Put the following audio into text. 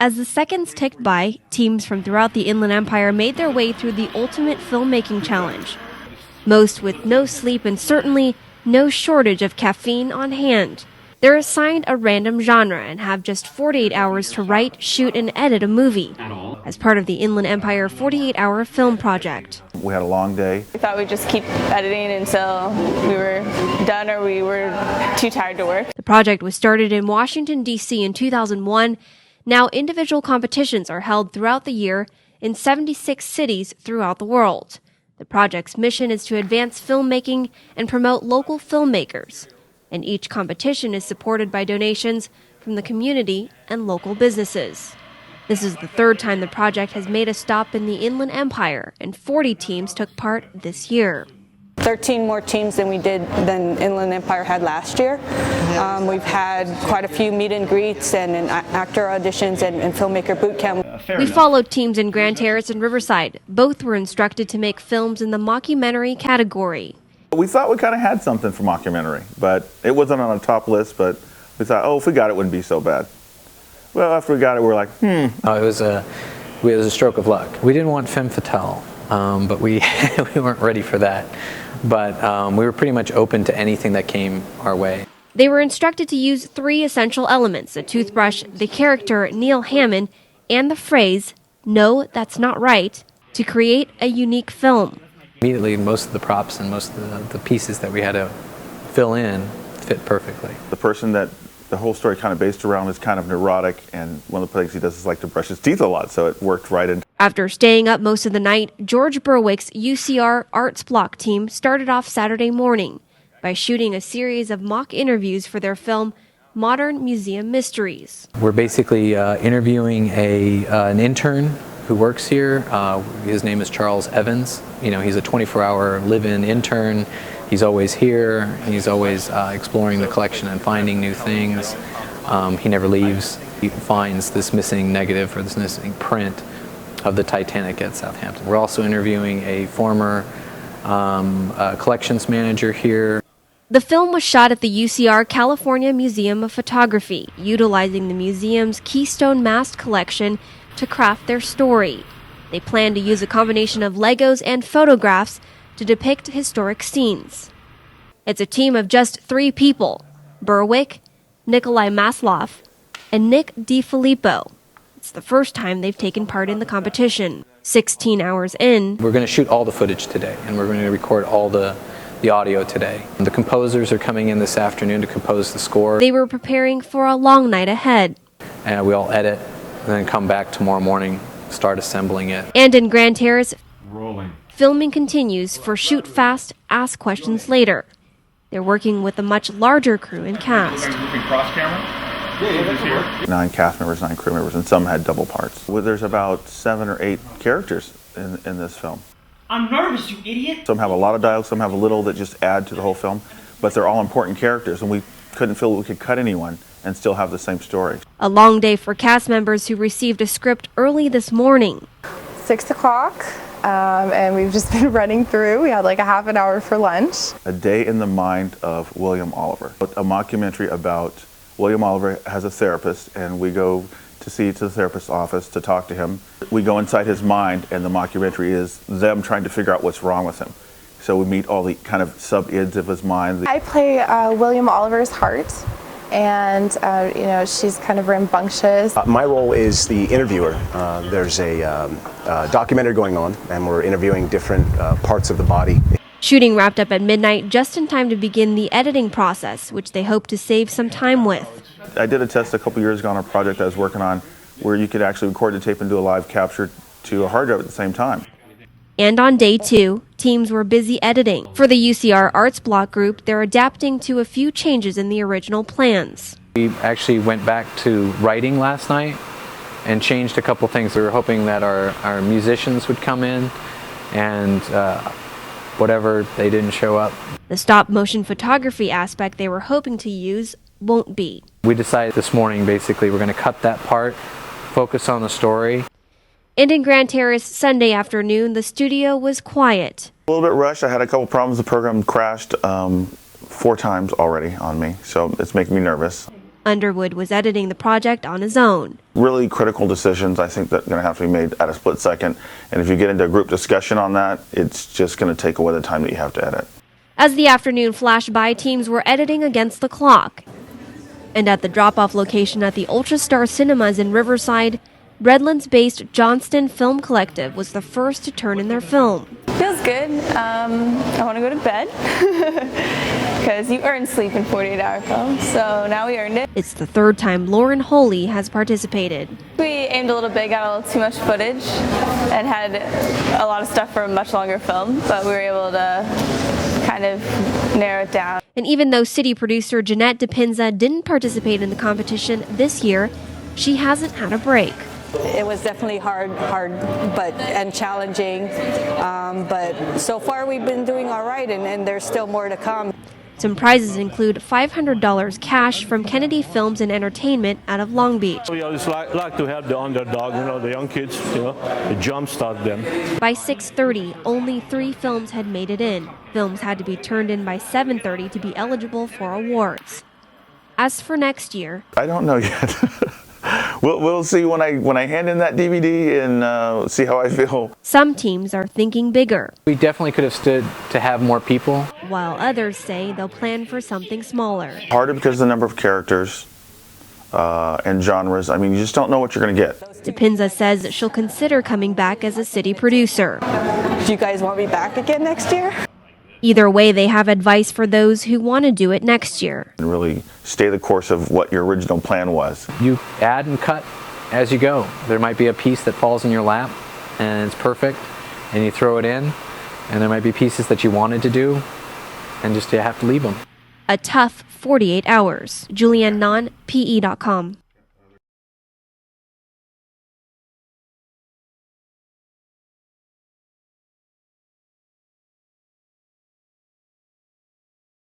As the seconds ticked by, teams from throughout the Inland Empire made their way through the ultimate filmmaking challenge. Most with no sleep and certainly no shortage of caffeine on hand. They're assigned a random genre and have just 48 hours to write, shoot, and edit a movie as part of the Inland Empire 48-hour film project. We had a long day. We thought we'd just keep editing until we were done or we were too tired to work. The project was started in Washington, D.C. in 2001. Now individual competitions are held throughout the year in 76 cities throughout the world. The project's mission is to advance filmmaking and promote local filmmakers, and each competition is supported by donations from the community and local businesses. This is the third time the project has made a stop in the Inland Empire, and 40 teams took part this year. 13 more teams than Inland Empire had last year. We've had quite a few meet and greets and actor auditions and filmmaker boot camp. We followed teams in Grand Terrace and Riverside. Both were instructed to make films in the mockumentary category. We thought we kind of had something for mockumentary, but it wasn't on a top list, but we thought, oh, if we got it, it wouldn't be so bad. Well, after we got it, we were like, It was a stroke of luck. We didn't want femme fatale, but we weren't ready for that. But we were pretty much open to anything that came our way. They were instructed to use 3 essential elements: a toothbrush, the character Neil Hammond, and the phrase, "No, that's not right," to create a unique film. Immediately, most of the props and most of the pieces that we had to fill in fit perfectly. The person that the whole story kind of based around is kind of neurotic, and one of the things he does is like to brush his teeth a lot, so it worked right in. After staying up most of the night, George Berwick's UCR Arts Block team started off Saturday morning by shooting a series of mock interviews for their film, Modern Museum Mysteries. We're basically interviewing an intern who works here. His name is Charles Evans. He's a 24-hour live-in intern. He's always here. He's always exploring the collection and finding new things. He never leaves. He finds this missing negative or this missing print of the Titanic at Southampton. We're also interviewing a former collections manager here. The film was shot at the UCR California Museum of Photography, utilizing the museum's Keystone Mast collection to craft their story. They plan to use a combination of Legos and photographs to depict historic scenes. It's a team of just 3 people: Berwick, Nikolai Masloff, and Nick DiFilippo. It's the first time they've taken part in the competition. 16 hours in, we're going to shoot all the footage today, and we're going to record all the audio today. The composers are coming in this afternoon to compose the score. They were preparing for a long night ahead. And we all edit, and then come back tomorrow morning, start assembling it. And in Grand Terrace, filming continues for Shoot Fast, Ask Questions Later. They're working with a much larger crew and cast. 9 cast members, 9 crew members, and some had double parts. There's about 7 or 8 characters in this film. I'm nervous, you idiot! Some have a lot of dialogue, some have a little that just add to the whole film, but they're all important characters, and we couldn't feel that we could cut anyone and still have the same story. A long day for cast members who received a script early this morning. 6 o'clock, and we've just been running through. We had like a half an hour for lunch. A Day in the Mind of William Oliver. A mockumentary about William Oliver has a therapist, and we go to the therapist's office to talk to him. We go inside his mind, and the mockumentary is them trying to figure out what's wrong with him. So we meet all the kind of sub-ids of his mind. I play William Oliver's heart, and she's kind of rambunctious. My role is the interviewer. There's a documentary going on, and we're interviewing different parts of the body. Shooting wrapped up at midnight, just in time to begin the editing process, which they hope to save some time with. I did a test a couple years ago on a project I was working on where you could actually record the tape and do a live capture to a hard drive at the same time. And on day 2, teams were busy editing. For the UCR Arts Block group, they're adapting to a few changes in the original plans. We actually went back to writing last night and changed a couple things. We were hoping that our musicians would come in and whatever, they didn't show up. The stop motion photography aspect they were hoping to use won't be. We decided this morning, basically, we're going to cut that part, focus on the story. And in Grand Terrace Sunday afternoon, the studio was quiet. A little bit rushed. I had a couple problems. The program crashed 4 times already on me, so it's making me nervous. Underwood was editing the project on his own. Really critical decisions, I think, that are going to have to be made at a split second. And if you get into a group discussion on that, it's just going to take away the time that you have to edit. As the afternoon flashed by, teams were editing against the clock. And at the drop-off location at the Ultrastar Cinemas in Riverside, Redlands-based Johnston Film Collective was the first to turn in their film. Feels good. I want to go to bed because you earn sleep in 48-hour films, so now we earned it. It's the third time Lauren Holy has participated. We aimed a little big, got a little too much footage, and had a lot of stuff for a much longer film, but we were able to kind of narrow it down. And even though city producer Jeanette DePinza didn't participate in the competition this year, she hasn't had a break. It was definitely hard, and challenging, but so far we've been doing all right, and there's still more to come. Some prizes include $500 cash from Kennedy Films and Entertainment out of Long Beach. We always like to have the underdog, the young kids, to jumpstart them. By 6:30, only 3 films had made it in. Films had to be turned in by 7:30 to be eligible for awards. As for next year, I don't know yet. We'll see when I hand in that DVD and see how I feel. some teams are thinking bigger, We definitely could have stood to have more people. while others say they'll plan for something smaller. Harder because of the number of characters and genres. I mean, you just don't know what you're going to get. DePinza says she'll consider coming back as a city producer. Do you guys want me back again next year? Either way, they have advice for those who want to do it next year. And really stay the course of what your original plan was. You add and cut as you go. There might be a piece that falls in your lap and it's perfect, and you throw it in, and there might be pieces that you wanted to do and just you have to leave them. A tough 48 hours. Julianne Nahn, PE.com.